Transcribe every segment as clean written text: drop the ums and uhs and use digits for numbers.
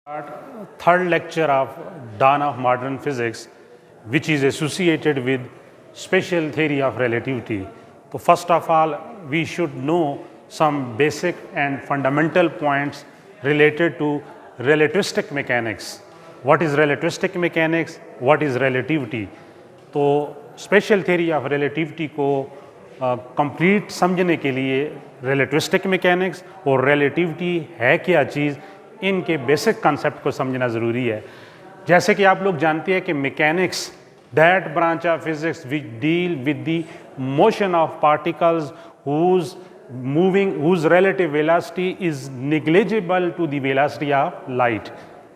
Third lecture of Dawn of Modern Physics, which is associated with special theory of relativity. So first of all, we should know some basic and fundamental points related to relativistic mechanics. What is relativistic mechanics? What is relativity? तो special theory of relativity को complete समझने के लिए relativistic mechanics और relativity है क्या चीज़, इनके basic concept को समझना ज़रूरी है। जैसे कि आप लोग जानते हैं कि mechanics that branch of physics which deal with the motion of particles whose relative velocity is negligible to the velocity of light।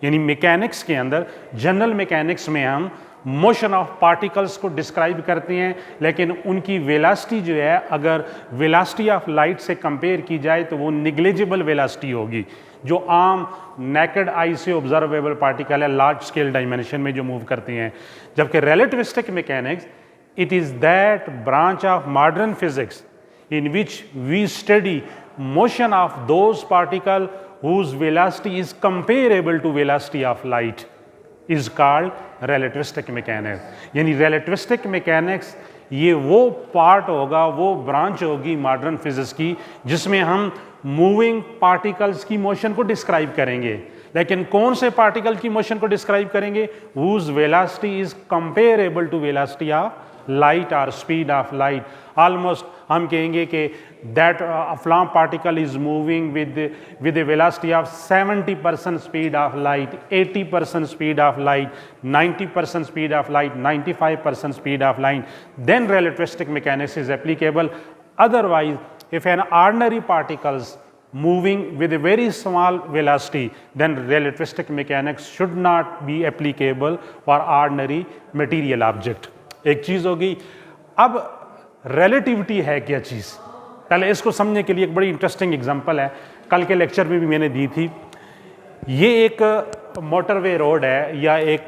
यानी मैकेनिक्स के अंदर, जनरल मैकेनिक्स में हम मोशन ऑफ पार्टिकल्स को डिस्क्राइब करते हैं, लेकिन उनकी वेलासिटी जो है अगर वेलासिटी ऑफ लाइट से कंपेयर की जाए तो वो निग्लिजिबल वेलासिटी होगी, जो आम नेकेड आई से ऑब्जर्वेबल पार्टिकल है लार्ज स्केल डायमेंशन में जो मूव करते हैं। जबकि relativistic mechanics it is that branch of modern physics in which we study motion of those particles whose velocity is comparable to velocity of light is called relativistic mechanics। यानी relativistic mechanics ये वो part होगा, वो branch होगी modern physics की जिसमें हम moving particles की मोशन को डिस्क्राइब करेंगे। लेकिन कौन से पार्टिकल की मोशन को डिस्क्राइब करेंगे? whose velocity is comparable to velocity of light और स्पीड ऑफ लाइट। ऑलमोस्ट हम कहेंगे कि that flame particle is moving with a velocity of 70% speed of light, 80% speed of light, 90% speed of light, 95% speed of light, then relativistic mechanics is applicable। Otherwise, if an ordinary particles moving with a very small velocity, then relativistic mechanics should not be applicable for ordinary material object। एक चीज़ होगी। अब relativity है क्या चीज़, पहले इसको समझने के लिए एक बड़ी इंटरेस्टिंग एग्जांपल है, कल के लेक्चर में भी मैंने दी थी। ये एक मोटरवे रोड है या एक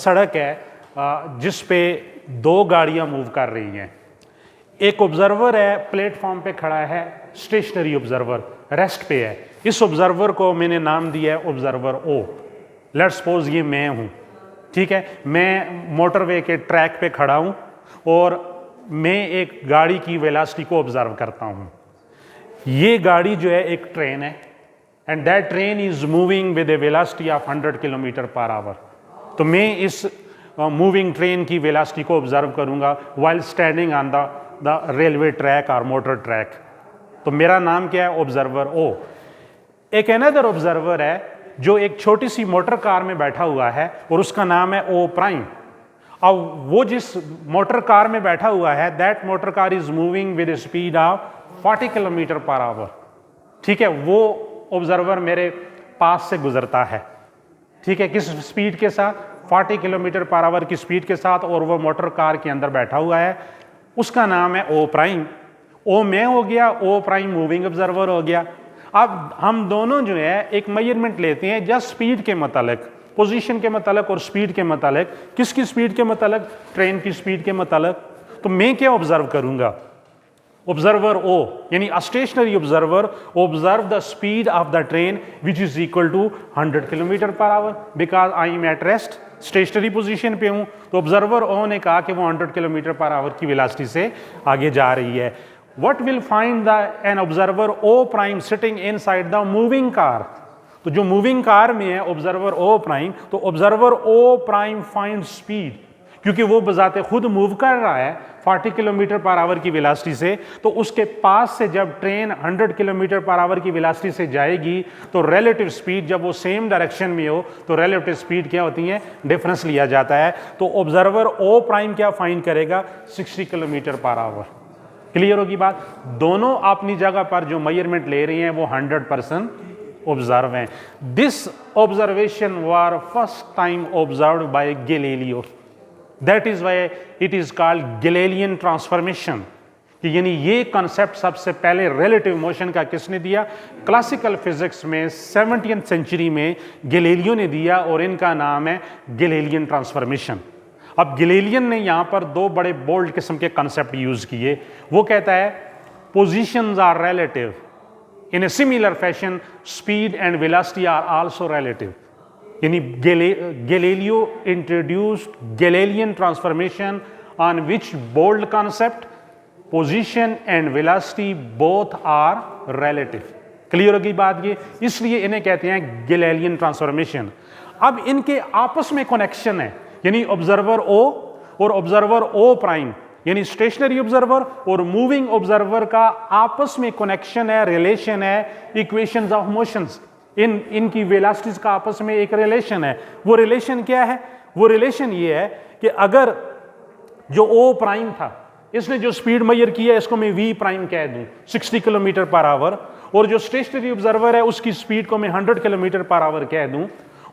सड़क है जिस पे दो गाड़ियां मूव कर रही हैं। एक ऑब्जर्वर है, प्लेटफॉर्म पे खड़ा है, स्टेशनरी ऑब्जर्वर रेस्ट पे है। इस ऑब्जर्वर को मैंने नाम दिया है ऑब्जर्वर ओ। लेट्स सपोज ये मैं हूँ, ठीक है, मैं मोटरवे के ट्रैक पे खड़ा हूँ और मैं एक गाड़ी की वेलोसिटी को ऑब्जर्व करता हूँ। ये गाड़ी जो है एक ट्रेन है and that train is moving with a velocity of 100 kilometre per our. तो मैं इस मूविंग ट्रेन की वेलोसिटी को ऑब्जर्व करूँगा while standing on the railway track और मोटर ट्रैक। तो मेरा नाम क्या है? ऑब्जर्वर ओ। एक अनदर ऑब्जर्वर है जो एक छोटी सी मोटर कार में बैठा हुआ है और उसका नाम है ओ प्राइम। अब वो जिस मोटर कार में बैठा हुआ है, that motor car is moving with speed of 40 kilometre per our, ठीक है। वो ऑब्जर्वर मेरे पास से गुजरता है, ठीक है, किस स्पीड के साथ? 40 किलोमीटर पर आवर की स्पीड के साथ, और वो मोटर कार के अंदर बैठा हुआ है। उसका नाम है ओ प्राइम। ओ मैं हो गया, ओ प्राइम मूविंग ऑब्जर्वर हो गया। अब हम दोनों जो है एक मेजरमेंट लेते हैं जस्ट स्पीड के मतलब, पोजीशन के मतलब और स्पीड के मतलब। किसकी स्पीड के मतलब? ट्रेन की स्पीड के मतलब। तो मैं क्या ऑब्जर्व करूंगा? ऑब्जर्वर ओ यानी a stationary observer observe the speed of the train which is equal to 100 kilometre per hour because I am at rest, stationary position पे हूं। तो ऑब्जर्वर ओ ने कहा कि वो 100 किलोमीटर पर आवर की वेलोसिटी से आगे जा रही है। What will find an observer O prime sitting inside the moving car? तो जो मूविंग कार में है ऑब्जर्वर O प्राइम, तो observer O prime find speed, क्योंकि वो बजाते खुद मूव कर रहा है 40 किलोमीटर पर आवर की वेलोसिटी से। तो उसके पास से जब ट्रेन 100 किलोमीटर पर आवर की वेलोसिटी से जाएगी तो रिलेटिव स्पीड, जब वो सेम डायरेक्शन में हो तो रिलेटिव स्पीड क्या होती है? डिफरेंस लिया जाता है। तो ऑब्जर्वर O प्राइम क्या फाइंड करेगा? 60 किलोमीटर पर आवर। क्लियर होगी बात? दोनों अपनी जगह पर जो मेजरमेंट ले रहे हैं वो 100% ऑब्जर्व हैं। This observation war first time observed bye Galileo, that is why it is called Galilean transformation. यानी ये कॉन्सेप्ट सबसे पहले रिलेटिव मोशन का किसने दिया? क्लासिकल फिजिक्स में 17वीं सेंचुरी में गैलीलियो ने दिया और इनका नाम है गैलीलियन ट्रांसफॉर्मेशन। अब गैलीलियन ने यहाँ पर दो बड़े बोल्ड किस्म के कॉन्सेप्ट यूज किए। वो कहता है positions are relative, in a similar fashion speed and velocity are also relative. यानी Galileo introduced Galilean transformation on which bold concept position and velocity both are relative. Clear होगी बात ये, इसलिए इन्हें कहते हैं गैलीलियन ट्रांसफॉर्मेशन। अब इनके आपस में कनेक्शन है, यानी ऑब्जर्वर ओ और ऑब्जर्वर ओ प्राइम, यानी स्टेशनरी ऑब्जर्वर और मूविंग ऑब्जर्वर का आपस में कनेक्शन है, रिलेशन है, इक्वेशंस ऑफ मोशंस, इनकी वेलोसिटीज का आपस में एक रिलेशन है। वो रिलेशन क्या है? वो रिलेशन ये है कि अगर जो ओ प्राइम था, इसने जो स्पीड मेजर किया इसको मैं वी प्राइम कह दूं 60 किलोमीटर पर आवर, और जो स्टेशनरी ऑब्जर्वर है उसकी स्पीड को मैं 100 किलोमीटर पर आवर कह दूं,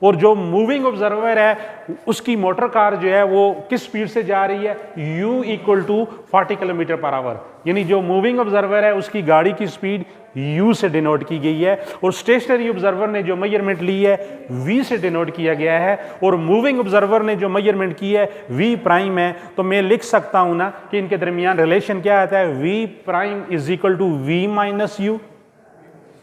और जो मूविंग ऑब्जर्वर है उसकी मोटर कार जो है वो किस स्पीड से जा रही है, u equal to 40 kilometre per hour, यानी जो मूविंग ऑब्जर्वर है उसकी गाड़ी की स्पीड u से डिनोट की गई है, और स्टेशनरी ऑब्जर्वर ने जो मेजरमेंट ली है v से डिनोट किया गया है, और मूविंग ऑब्जर्वर ने जो मेजरमेंट की है v प्राइम है। तो मैं लिख सकता हूं ना कि इनके दरमियान रिलेशन क्या आता है, v prime is equal to v minus u।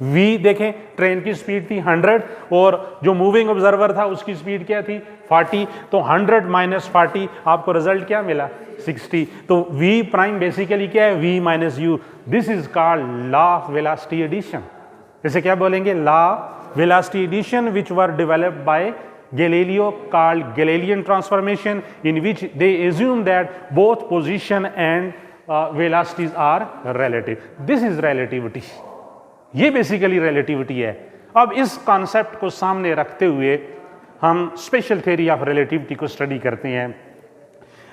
v देखें, ट्रेन की स्पीड थी 100 और जो मूविंग ऑब्जर्वर था उसकी स्पीड क्या थी 40, तो 100 माइनस 40 आपको रिजल्ट क्या मिला 60। तो v प्राइम बेसिकली क्या है, v minus u। This is called law of velocity addition. इसे क्या बोलेंगे, law velocity addition which were developed by Galileo, called Galilean transformation, in which they assume that both position and velocities are relative. This is relativity. ये basically relativity है। अब इस concept को सामने रखते हुए हम स्पेशल थ्योरी ऑफ रिलेटिविटी को स्टडी करते हैं।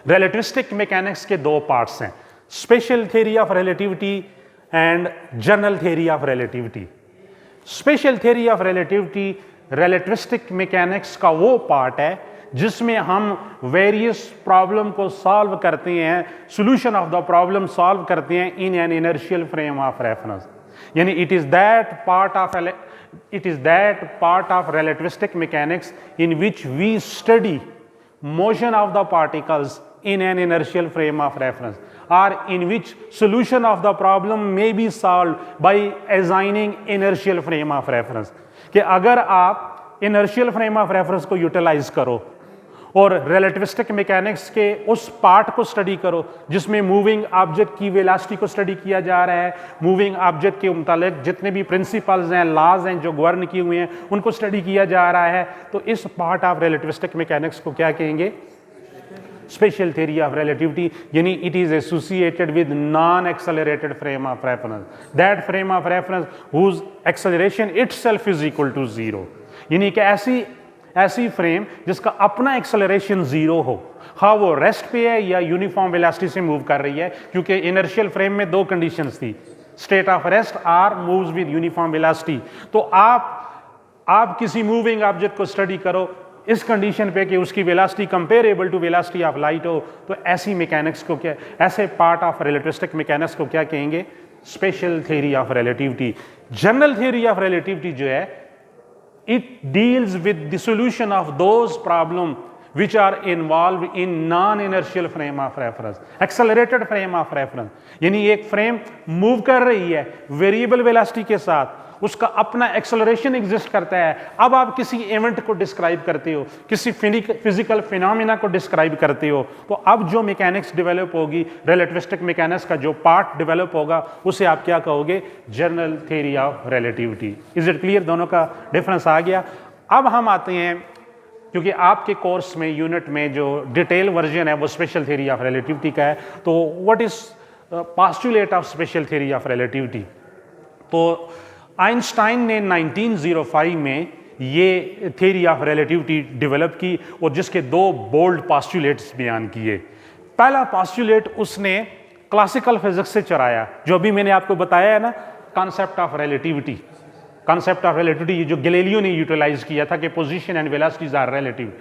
रिलेटिविस्टिक मैकेनिक्स के दो पार्ट्स हैं, special theory of relativity and general theory of relativity. Special theory of relativity relativistic mechanics का वो पार्ट है जिसमें हम वेरियस प्रॉब्लम को सॉल्व करते हैं, solution of the problem solve करते हैं इन an inertial frame of reference. यानी it is that part of relativistic mechanics in which we study motion of the particles in an inertial frame of reference, or in which solution of the problem may be solved by assigning inertial frame of reference। कि अगर आप inertial frame of reference को utilise करो और relativistic mechanics के उस part को study करो जिसमें मूविंग ऑब्जेक्ट की वेलोसिटी को स्टडी किया जा रहा है, मूविंग ऑब्जेक्ट के मुतालिक जितने भी प्रिंसिपल्स हैं, लॉज हैं जो गवर्न किए हुए हैं उनको स्टडी किया जा रहा है, तो इस पार्ट ऑफ रिलेटिविस्टिक मैकेनिक्स को क्या कहेंगे, स्पेशल थ्योरी ऑफ रिलेटिविटी। यानी it is associated with non accelerated frame of reference, that frame of reference whose acceleration itself is equal to 0। यानी कि ऐसी फ्रेम जिसका अपना एक्सेलरेशन 0 हो, हाँ वो रेस्ट पे है या यूनिफॉर्म वेलोसिटी से मूव कर रही है, क्योंकि इनर्शियल फ्रेम में दो कंडीशंस थी, state of rest or moves with uniform velocity. तो आप किसी मूविंग ऑब्जेक्ट को स्टडी करो इस कंडीशन पे कि उसकी velocity comparable to velocity of light हो, तो ऐसी मैकेनिक्स को क्या, ऐसे पार्ट ऑफ रिलेटिविस्टिक मैकेनिक्स को क्या कहेंगे, special theory of relativity. General theory of relativity जो है, it deals with the solution of those problems which are involved in non-inertial frame of reference, accelerated frame of reference। यानी एक frame move कर रही है वेरिएबल वेलोसिटी के साथ, उसका अपना एक्सेलरेशन एग्जिस्ट करता है। अब आप किसी इवेंट को डिस्क्राइब करते हो, किसी फिजिकल फिनोमिना को डिस्क्राइब करते हो, तो अब जो मैकेनिक्स डेवलप होगी, रिलेटिविस्टिक मैकेनिक्स का जो पार्ट डेवलप होगा उसे आप क्या कहोगे, general theory of relativity. Is it clear, दोनों का डिफरेंस आ गया। अब हम आते हैं, क्योंकि आपके कोर्स में यूनिट में जो डिटेल वर्जन है वो स्पेशल थ्योरी ऑफ रिलेटिविटी का है, तो what is postulate of special theory of relativity. तो आइंस्टाइन ने 1905 में ये थ्योरी ऑफ रिलेटिविटी डेवलप की और जिसके दो बोल्ड पोस्टुलेट्स बयान किए। पहला पोस्टुलेट उसने क्लासिकल फिजिक्स से चुराया, जो अभी मैंने आपको बताया है ना, concept of relativity. Concept of relativity जो गैलीलियो ने यूटिलाइज किया था कि position and velocities are relative,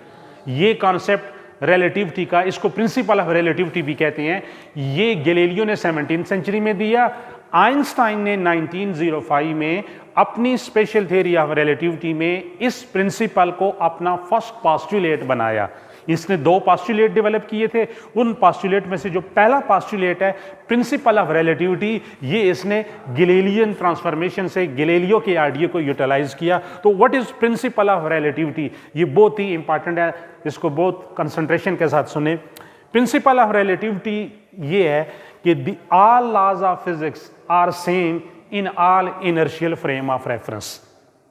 ये कॉन्सेप्ट रिलेटिविटी का, इसको प्रिंसिपल ऑफ रिलेटिविटी भी कहते हैं, ये गैलीलियो ने 17वीं सेंचुरी में दिया। आइंस्टाइन ने 1905 में अपनी स्पेशल थ्योरी ऑफ रिलेटिविटी में इस प्रिंसिपल को अपना फर्स्ट पोस्टुलेट बनाया। इसने 2 पास्टुलेट डेवलप किए थे। उन पास्टुलेट में से जो पहला पास्टुलेट है प्रिंसिपल ऑफ रिलेटिविटी, ये इसने गैलीलियन ट्रांसफॉर्मेशन से गैलीलियो के आइडिया को यूटिलाइज किया। तो what is principle of relativity, ये बहुत ही इंपॉर्टेंट है, इसको बहुत कंसंट्रेशन के साथ सुने। प्रिंसिपल ऑफ रिलेटिविटी ये है कि all laws of physics are same in all inertial frame of reference,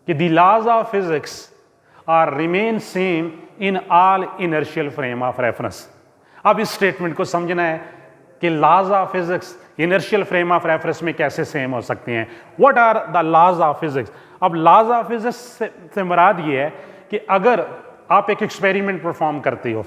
कि the laws of physics are remain same in all inertial frame of reference. अब इस स्टेटमेंट को समझना है कि laws of physics inertial frame of reference में कैसे same हो सकती हैं। What are the laws of physics? अब लॉज ऑफ फिजिक्स से मुराद ये है कि अगर आप एक एक्सपेरिमेंट परफॉर्म करते हो,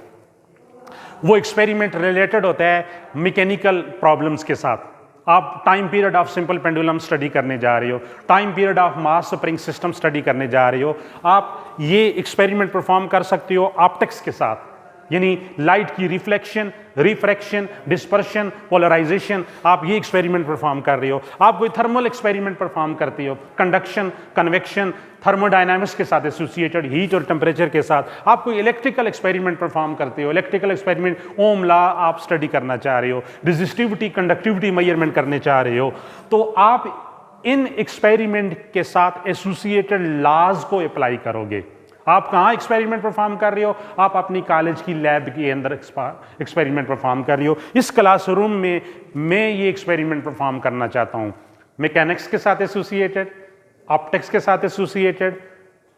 वो एक्सपेरिमेंट रिलेटेड होता है मैकेनिकल प्रॉब्लम्स के साथ। आप time period of simple pendulum study करने जा रहे हो, time period of mass spring system study करने जा रहे हो, आप ये एक्सपेरिमेंट परफॉर्म कर सकते हो ऑप्टिक्स के साथ, यानी लाइट की रिफ्लेक्शन, रिफ्रैक्शन, डिस्पर्शन, पोलराइजेशन, आप ये एक्सपेरिमेंट परफॉर्म कर रहे हो। आप कोई थर्मल एक्सपेरिमेंट परफॉर्म करते हो, कंडक्शन, कन्वेक्शन, थर्मोडायनामिक्स के साथ एसोसिएटेड, हीट और टेम्परेचर के साथ। आप कोई इलेक्ट्रिकल एक्सपेरिमेंट परफॉर्म करते हो, इलेक्ट्रिकल एक्सपेरिमेंट, ओम लॉ आप स्टडी करना चाह रहे हो, रेजिस्टिविटी, कंडक्टिविटी मेजरमेंट करने चाह रहे हो, तो आप इन एक्सपेरिमेंट के साथ एसोसिएटेड लॉज को अप्लाई करोगे। आप कहाँ एक्सपेरिमेंट परफॉर्म कर रहे हो? आप अपनी कॉलेज की लैब के अंदर एक्सपेरिमेंट परफॉर्म कर रहे हो। इस क्लासरूम में मैं ये एक्सपेरिमेंट परफॉर्म करना चाहता हूँ, मैकेनिक्स के साथ एसोसिएटेड, ऑप्टिक्स के साथ एसोसिएटेड,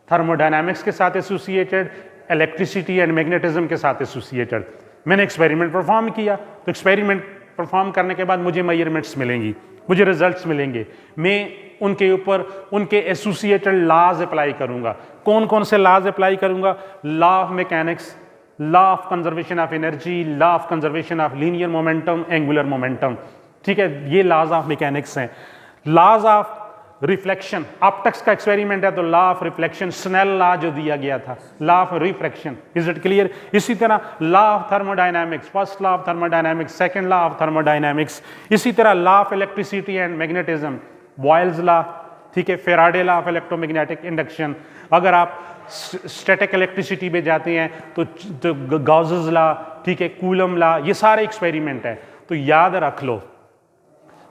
थर्मोडायनामिक्स के साथ एसोसिएटेड, इलेक्ट्रिसिटी एंड मैग्नेटिज्म के साथ एसोसिएटेड। मैंने एक्सपेरिमेंट परफॉर्म किया, तो एक्सपेरिमेंट परफॉर्म करने के बाद मुझे मेजरमेंट्स मिलेंगी, मुझे रिजल्ट्स मिलेंगे, मैं उनके ऊपर उनके एसोसिएटेड लॉज अप्लाई करूंगा। कौन कौन से लॉज अप्लाई करूंगा? Law of mechanics, law of conservation of energy, law of conservation of linear momentum, angular momentum. ठीक है, ये लॉज ऑफ मैकेनिक्स हैं। लॉज ऑफ रिफ्लेक्शन, ऑप्टिक्स का एक्सपेरिमेंट है तो law of reflection, Snell law जो दिया गया था, law of refraction, is it clear? इसी तरह law of thermodynamics, first law of thermodynamics, second law of thermodynamics. इसी तरह law of electricity and magnetism, Boyle's law, ठीक है, Faraday law of electromagnetic induction. अगर आप स्टैटिक इलेक्ट्रिसिटी में जाते हैं तो गॉसेस लॉ, ठीक है, कूलम लॉ, ये सारे एक्सपेरिमेंट है। तो याद रख लो,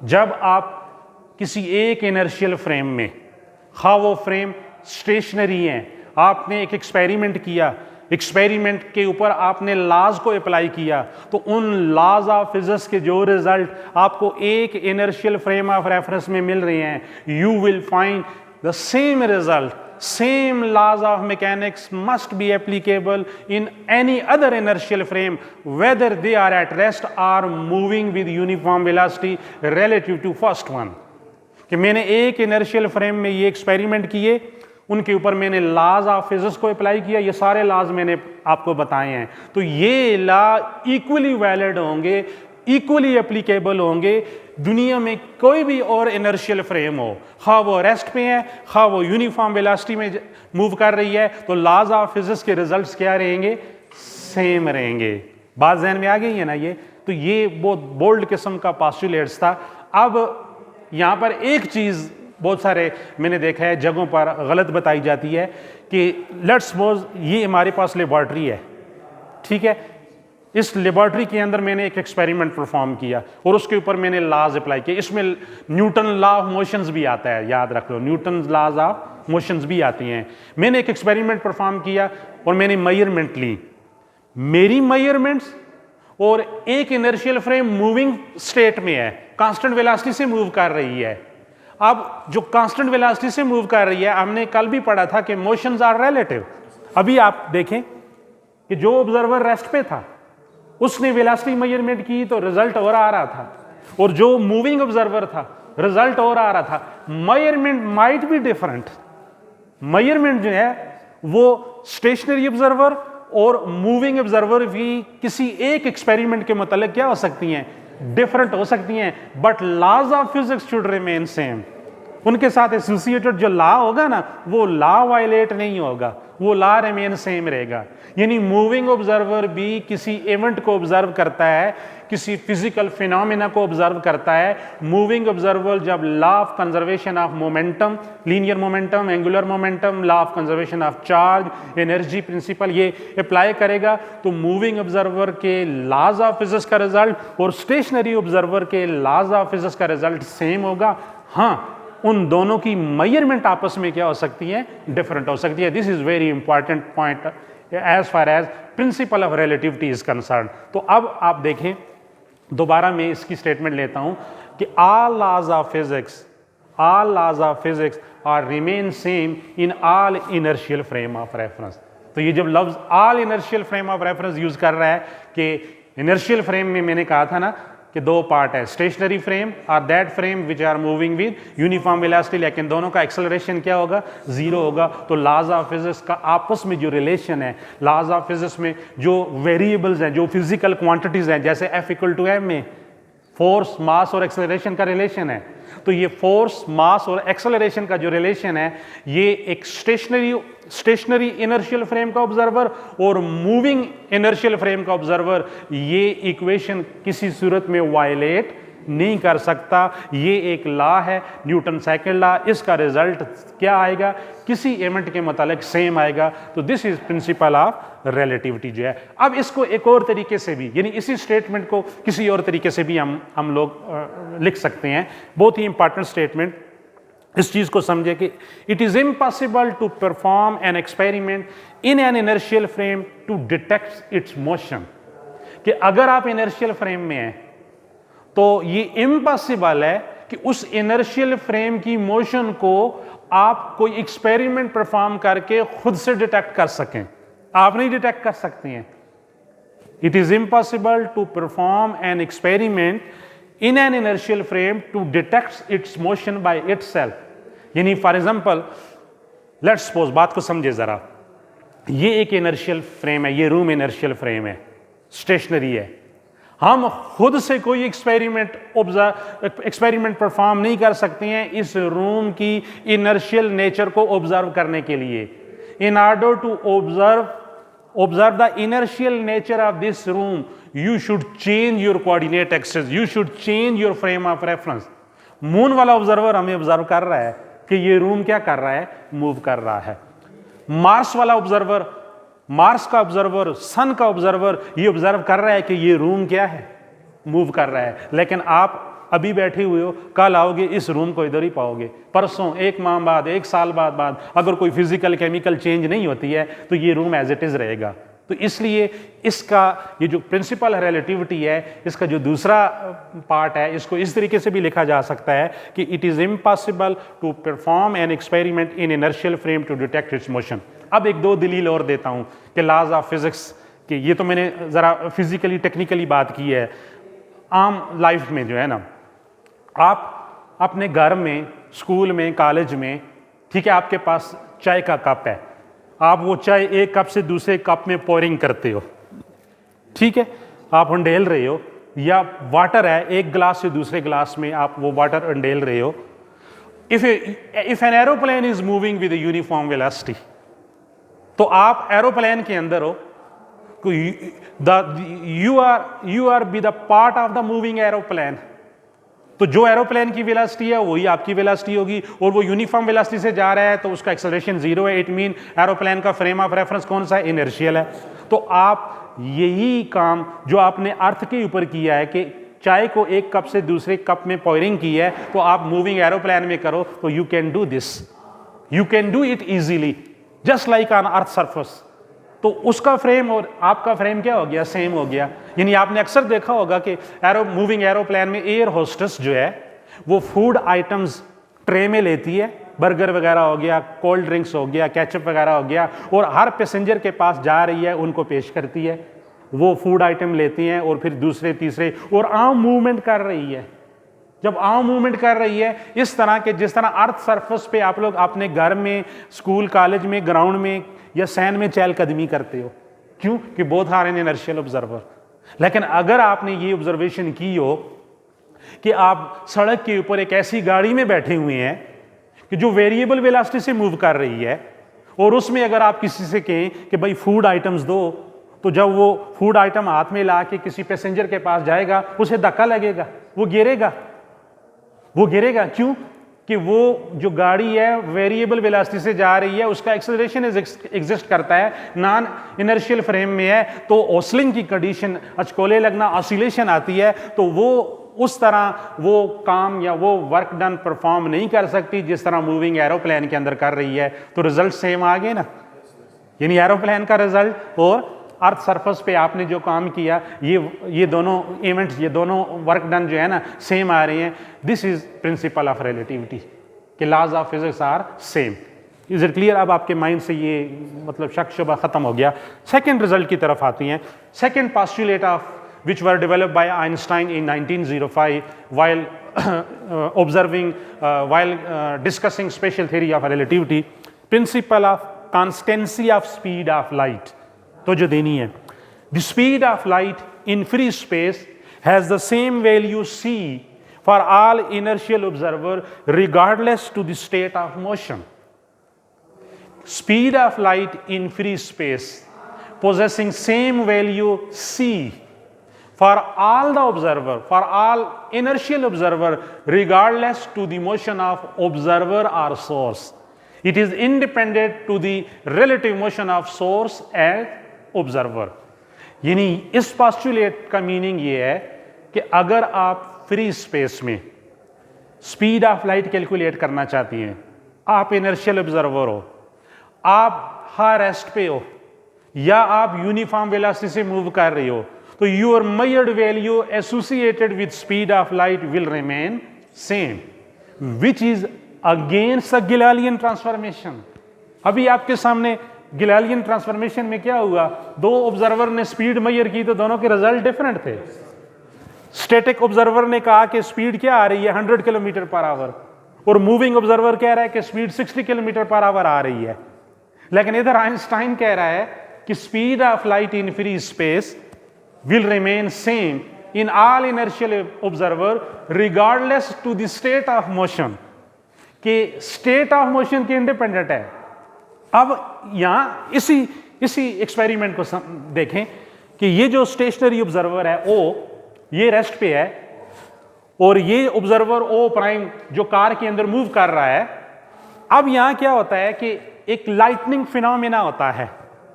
जब आप किसी एक इनर्शियल फ्रेम में, हाँ वो फ्रेम स्टेशनरी है, आपने एक एक्सपेरिमेंट किया, एक्सपेरिमेंट के ऊपर आपने लॉज को अप्लाई किया, तो उन लॉज ऑफ फिजिक्स के जो रिजल्ट आपको एक इनर्शियल फ्रेम ऑफ रेफरेंस में मिल रहे हैं, you will find the same result, same laws of mechanics must be applicable in any other inertial frame, whether they are at rest or moving with uniform velocity relative to first one। कि मैंने एक inertial frame में ये experiment किए, उनके ऊपर मैंने laws of physics को अप्लाई किया, ये सारे लॉज मैंने आपको बताए हैं, तो ये लॉ इक्वली वैलिड होंगे, इक्वली एप्लीकेबल होंगे दुनिया में कोई भी और इनर्शियल फ्रेम हो, हाँ वो रेस्ट पे है, हाँ वो यूनिफॉर्म वेलोसिटी में मूव कर रही है, तो लॉज ऑफ फिजिक्स के रिजल्ट्स क्या रहेंगे? सेम रहेंगे। बात ज़हन में आ गई है ना? ये तो ये बहुत बोल्ड किस्म का पोस्टुलेट्स था। अब यहाँ पर एक चीज़ बहुत सारे मैंने देखा है जगहों पर गलत बताई जाती है कि लेट्स सपोज ये हमारे पास लेबॉर्ट्री है, ठीक है, इस लेबॉर्ट्री के अंदर मैंने एक एक्सपेरिमेंट परफॉर्म किया और उसके ऊपर मैंने लॉज अप्लाई किए। इसमें न्यूटन लॉ ऑफ मोशंस भी आता है, याद रख लो, न्यूटन लॉज ऑफ मोशंस भी आती हैं। मैंने एक एक्सपेरिमेंट परफॉर्म किया और मैंने मेजरमेंट ली, मेरी मेजरमेंट्स और एक इनर्शियल फ्रेम मूविंग स्टेट में है, कांस्टेंट वेलोसिटी से मूव कर रही है। अब जो कांस्टेंट वेलोसिटी से मूव कर रही है, हमने कल भी पढ़ा था कि मोशंस आर रिलेटिव। अभी आप देखें कि जो ऑब्जर्वर रेस्ट पे था उसने वेलोसिटी मेजरमेंट की तो रिजल्ट और आ रहा था, और जो मूविंग ऑब्जर्वर था रिजल्ट और आ रहा था। Measurement might be different, measurement जो है वो स्टेशनरी ऑब्जर्वर और मूविंग ऑब्जर्वर भी किसी एक एक्सपेरिमेंट के मतलब क्या हो सकती हैं? डिफरेंट हो सकती हैं, but laws of physics should remain same. उनके साथ एसोसिएटेड जो लॉ होगा ना, वो लॉ वायलेट नहीं होगा, वो लॉ रिमेन सेम रहेगा। यानी मूविंग ऑब्जर्वर भी किसी इवेंट को ऑब्जर्व करता है, किसी फिजिकल फिनोमेना को ऑब्जर्व करता है। मूविंग ऑब्जर्वर जब law of conservation of momentum, linear momentum, angular momentum, law of conservation of charge, energy principal ये अप्लाई करेगा, तो मूविंग ऑब्जर्वर के लॉज ऑफ फिजिक्स का रिजल्ट और स्टेशनरी ऑब्जर्वर के लॉज ऑफ फिजिक्स का रिजल्ट सेम होगा। हाँ, उन दोनों की मेजरमेंट आपस में क्या हो सकती है, डिफरेंट हो सकती है। This is very important point as far as principle of relativity is concern. तो अब आप देखें, दोबारा मैं इसकी स्टेटमेंट लेता हूं कि all laws of physics are remain same in all inertial frame of reference. तो ये जब लफ्ज all inertial frame of reference use कर रहा है कि इनर्शियल फ्रेम में मैंने कहा था ना कि दो पार्ट है, स्टेशनरी फ्रेम और that frame which are moving with uniform velocity, लेकिन दोनों का एक्सेलरेशन क्या होगा, जीरो होगा। तो लॉज ऑफ फिजिक्स का आपस में जो रिलेशन है, लॉज ऑफ फिजिक्स में जो वेरिएबल्स हैं, जो फिजिकल क्वांटिटीज हैं, जैसे F इक्वल टू m में फोर्स, मास और एक्सेलरेशन का रिलेशन है, तो ये फोर्स, मास और एक्सेलरेशन का जो रिलेशन है, ये एक स्टेशनरी इनर्शियल फ्रेम का ऑब्जर्वर और मूविंग इनर्शियल फ्रेम का ऑब्जर्वर, ये इक्वेशन किसी सूरत में वायलेट नहीं कर सकता। ये एक लॉ है, न्यूटन सेकंड लॉ। इसका रिजल्ट क्या आएगा, किसी इवेंट के मुतालिक सेम आएगा। तो this is principle of relativity जो है। अब इसको एक और तरीके से भी, यानी इसी स्टेटमेंट को किसी और तरीके से भी हम लोग लिख सकते हैं। बहुत ही इंपॉर्टेंट स्टेटमेंट, इस चीज को समझे कि it is impossible to perform an experiment in an inertial frame to detect its motion. कि अगर आप इनर्शियल फ्रेम में हैं तो ये इम्पॉसिबल है कि उस इनर्शियल फ्रेम की मोशन को आप कोई एक्सपेरिमेंट परफॉर्म करके खुद से डिटेक्ट कर सकें। आप नहीं डिटेक्ट कर सकते हैं। It is impossible to perform an experiment in an inertial frame to detect its motion by itself. यानी फॉर एग्जांपल, लेट्स सपोज, बात को समझे जरा, ये एक इनर्शियल फ्रेम है, ये रूम इनर्शियल फ्रेम है, स्टेशनरी है। हम खुद से कोई एक्सपेरिमेंट परफॉर्म नहीं कर सकते हैं इस रूम की इनर्शियल नेचर को ऑब्जर्व करने के लिए। In order to observe the inertial nature of this room, you should change your coordinate axis, you should change your frame of reference. Moon वाला ऑब्जर्वर हमें ऑब्जर्व कर रहा है कि ये रूम क्या कर रहा है, मूव कर रहा है। मार्स वाला ऑब्जर्वर, मार्स का ऑब्जर्वर, सन का ऑब्जर्वर ये ऑब्जर्व कर रहा है कि ये रूम क्या है, मूव कर रहा है। लेकिन आप अभी बैठे हुए हो, कल आओगे इस रूम को इधर ही पाओगे, परसों, एक माह बाद, एक साल बाद अगर कोई फिजिकल केमिकल चेंज नहीं होती है तो ये रूम एज इट इज रहेगा। तो इसलिए इसका ये जो प्रिंसिपल रिलेटिविटी है, इसका जो दूसरा पार्ट है, इसको इस तरीके से भी लिखा जा सकता है कि it is impossible to perform an experiment in inertial frame to detect its motion. अब एक दो दलील और देता हूं कि लॉज ऑफ फिजिक्स के, ये तो मैंने जरा फिजिकली टेक्निकली बात की है। आम लाइफ में जो है ना, आप अपने घर में, स्कूल में, कॉलेज में, ठीक है, आपके पास चाय का कप है, आप वो चाय एक कप से दूसरे कप में पोरिंग करते हो, ठीक है, आप अंडेल रहे हो, या वाटर है, एक गिलास से दूसरे गिलास में आप वो वाटर अंडेल रहे हो। If an aeroplane is moving with uniform velocity, तो आप एरोप्लेन के अंदर हो, you R be the part of the moving aeroplane. तो जो एरोप्लेन की वेलोसिटी है वही आपकी वेलोसिटी होगी, और वो यूनिफॉर्म वेलोसिटी से जा रहा है तो उसका एक्सेलरेशन जीरो है। इट मीन एरोप्लेन का फ्रेम ऑफ रेफरेंस कौन सा है, इनर्शियल है। तो आप यही काम जो आपने अर्थ के ऊपर किया है कि चाय को एक कप से दूसरे कप में पोरिंग की है, तो आप मूविंग एरोप्लेन में करो, तो you can do this, you can do it easily just like on earth surface. तो उसका फ्रेम और आपका फ्रेम क्या हो गया, सेम हो गया। यानी आपने अक्सर देखा होगा कि मूविंग एरोप्लेन में एयर होस्टेस जो है वो फूड आइटम्स ट्रे में लेती है, बर्गर वगैरह हो गया, कोल्ड ड्रिंक्स हो गया, केचप वगैरह हो गया, और हर पैसेंजर के पास जा रही है, उनको पेश करती है। वो फूड आइटम लेती हैं और फिर दूसरे तीसरे, और आम मूवमेंट कर रही है। जब आम मूवमेंट कर रही है इस तरह के, जिस तरह अर्थ सरफेस पे आप लोग अपने घर में, स्कूल, कॉलेज में, ग्राउंड में या सैन में चहलकदमी करते हो, क्यों कि both are an inertial observer. लेकिन अगर आपने ये ऑब्जर्वेशन की हो कि आप सड़क के ऊपर एक ऐसी गाड़ी में बैठे हुए हैं कि जो वेरिएबल वेलोसिटी से मूव कर रही है, और उसमें अगर आप किसी से कहें कि भाई फूड आइटम्स दो, तो जब वो फूड आइटम हाथ में ला के किसी पैसेंजर के पास जाएगा, उसे धक्का लगेगा, वो गिरेगा। वो गिरेगा क्यों? कि वो जो गाड़ी है वेरिएबल वेलोसिटी से जा रही है, उसका एक्सेलरेशन एग्जिस्ट करता है, नॉन इनर्शियल फ्रेम में है, तो ऑसलिंग की कंडीशन, अचकोले लगना, ऑसिलेशन आती है, तो वो उस तरह वो काम या वो वर्क डन परफॉर्म नहीं कर सकती जिस तरह मूविंग एरोप्लेन के अंदर कर रही है। तो रिजल्ट सेम आ गए ना, यानी एरोप्लेन का रिजल्ट और अर्थ सरफेस पे आपने जो काम किया, ये दोनों इवेंट्स, ये दोनों वर्क डन जो है ना सेम आ रहे हैं। This is principle of relativity कि laws of physics are same. Is it clear? अब आपके माइंड से ये मतलब शक शुबा खत्म हो गया। सेकेंड रिजल्ट की तरफ आती हैं। Second postulate of which were developed by Einstein in 1905 while discussing special theory of relativity, principle of constancy of speed of light. तो जो देनी है, the speed of light in free space has the same value c for all inertial observer regardless to the state of motion. Speed of light in free space possessing same value c for all the observer, for all inertial observer, regardless to the motion of observer or source. It is independent to the relative motion of source and observer. यानी इस postulate का meaning ये है कि अगर आप free space में speed of light calculate करना चाहती हैं, आप इनर्शियल ऑब्जर्वर हो, आप हाई रेस्ट पे हो, या आप यूनिफॉर्म वेलोसिटी से मूव कर रही हो, तो your measured value associated with speed of light will remain same, which is against the Galilean transformation. अभी आपके सामने गिलालियन ट्रांसफॉर्मेशन में क्या हुआ? दो ऑब्जर्वर ने स्पीड मेजर की तो दोनों के रिजल्ट डिफरेंट थे। स्टैटिक ऑब्जर्वर ने कहा कि स्पीड क्या आ रही है 100 किलोमीटर पर आवर, और मूविंग ऑब्जर्वर कह रहा है कि स्पीड 60 किलोमीटर पर आवर आ रही है। लेकिन इधर आइंस्टाइन कह रहा है कि speed of light in free space will remain same in all inertial observer regardless to the state of motion, कि state of motion के इंडिपेंडेंट है। अब यहां इसी एक्सपेरिमेंट को देखें कि ये जो स्टेशनरी ऑब्जर्वर है ओ, ये रेस्ट पे है, और ये ऑब्जर्वर ओ प्राइम जो कार के अंदर मूव कर रहा है। अब यहां क्या होता है कि एक लाइटनिंग फिनोमेना होता है।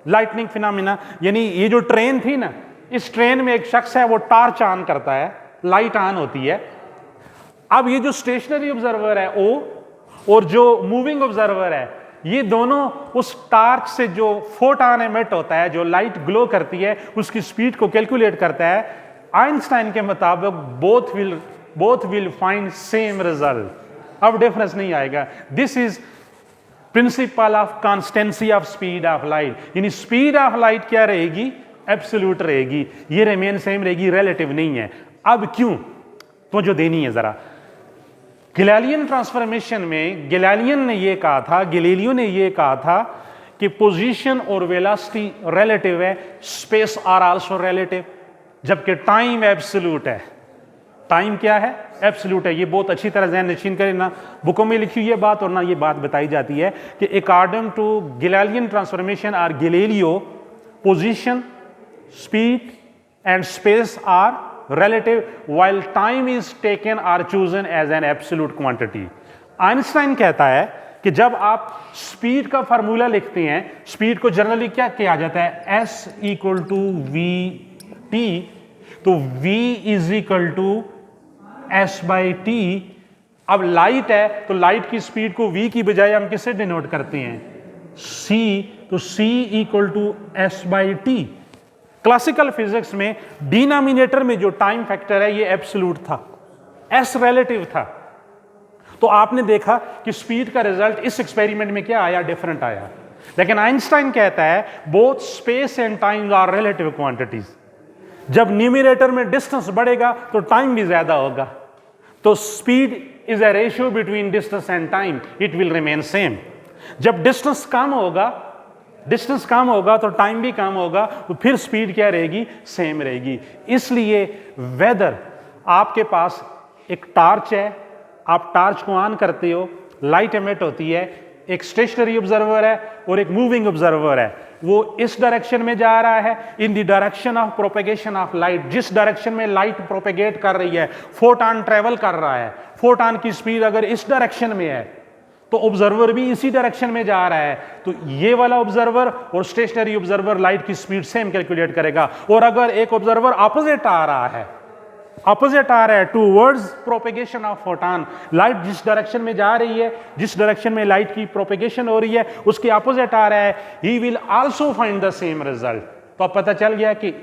लाइटनिंग फिनोमेना यानी ये जो ट्रेन थी ना, इस ट्रेन में एक शख्स है, वो टार्च ऑन करता है, लाइट ऑन होती है। अब ये जो स्टेशनरी ऑब्जर्वर है ओ, और जो मूविंग ऑब्जर्वर है, ये दोनों उस टार्च से जो फोटॉन एमिट होता है, जो लाइट ग्लो करती है, उसकी स्पीड को कैलकुलेट करता है। आइंस्टाइन के मुताबिक both will find same result. अब डिफरेंस नहीं आएगा। This is principle of constituency of speed of light, यानी स्पीड ऑफ लाइट क्या रहेगी? एब्सोल्यूट रहेगी, ये रिमेन सेम रहेगी, रिलेटिव नहीं है। अब क्यों? तो जो देनी है जरा। गैलीलियन ट्रांसफॉर्मेशन में गैलीलियो ने ये कहा था कि पोजीशन और वेलोसिटी रिलेटिव है, स्पेस आर आल्सो रिलेटिव, जबकि टाइम एब्सोल्यूट है। टाइम क्या है? एब्सोल्यूट है। ये बहुत अच्छी तरह ज़हन नशीन करें ना, बुकों में लिखी हुई है बात और ना ये बात बताई जाती है कि according to Galilean transformation or Galileo, position, speed and space are relative while time is taken or chosen as an absolute quantity. Einstein कहता है कि जब आप स्पीड का फार्मूला लिखते हैं, स्पीड को जनरली क्या किया जाता है? S equal to V T, तो V is equal to S by T. अब लाइट है तो लाइट की स्पीड को V की बजाय हम किससे डिनोट करते हैं? C, तो C equal to S by T. Classical physics में डिनोमिनेटर में जो टाइम फैक्टर है ये एब्सोल्यूट था, एस रिलेटिव था। तो आपने देखा कि स्पीड का रिजल्ट इस एक्सपेरिमेंट में क्या आया? डिफरेंट आया। लेकिन आइंस्टाइन कहता है both space and time are relative quantities. जब न्यूमिनेटर में डिस्टेंस बढ़ेगा तो टाइम भी ज्यादा होगा, तो speed is a ratio between distance and time, it will remain same. जब डिस्टेंस कम होगा तो टाइम भी कम होगा, तो फिर स्पीड क्या रहेगी? सेम रहेगी। इसलिए वेदर आपके पास एक टार्च है, आप टार्च को ऑन करते हो, लाइट एमिट होती है, एक स्टेशनरी ऑब्जर्वर है और एक मूविंग ऑब्जर्वर है, वो इस डायरेक्शन में जा रहा है, in the direction of propagation of light, जिस डायरेक्शन में लाइट प्रोपेगेट कर रही है, फोटॉन ट्रेवल कर रहा है, फोटॉन की स्पीड अगर इस डायरेक्शन में है तो ऑब्जर्वर भी इसी डायरेक्शन में जा रहा है, तो ये वाला ऑब्जर्वर और स्टेशनरी ऑब्जर्वर लाइट की स्पीड सेम कैलकुलेट करेगा। और अगर एक ऑब्जर्वर ऑपोजिट आ रहा है towards propagation of photon, light जिस डायरेक्शन में जा रही है, जिस डायरेक्शन में लाइट की प्रोपेगेशन हो रही है उसके ऑपोजिट आ रहा है, he will also find the same result. तो अब पता चल गया कि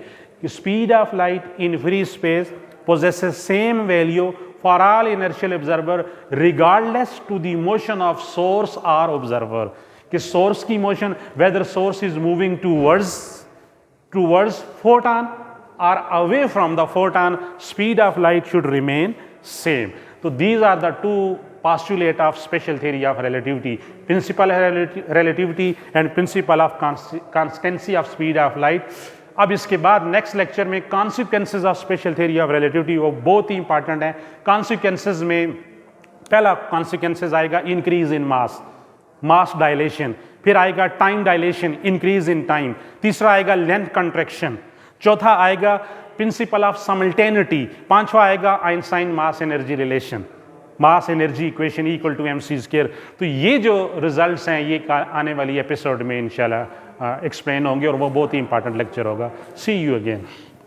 speed of light in free space possesses same value for all inertial observer regardless to the motion of source or observer, कि source की motion whether source is moving towards photon or away from the photon, speed of light should remain same. So these are the two postulate of special theory of relativity, principle of relativity and principle of constancy of speed of light. अब इसके बाद next lecture में consequences of special theory of relativity, वो बहुत ही important है। Consequences में पहला consequences आएगा इंक्रीज इन मास डायलेशन, फिर आएगा time dilation, increase in time, तीसरा आएगा लेंथ कंट्रैक्शन, चौथा आएगा प्रिंसिपल ऑफ साइमल्टेनिटी, पांचवा आएगा Einstein mass energy relation, mass energy equation equal to mc²। तो ये जो रिजल्ट्स हैं ये आने वाली एपिसोड में इंशाल्लाह एक्सप्लेन होंगे और वो बहुत ही इंपॉर्टेंट लेक्चर होगा। सी यू अगेन।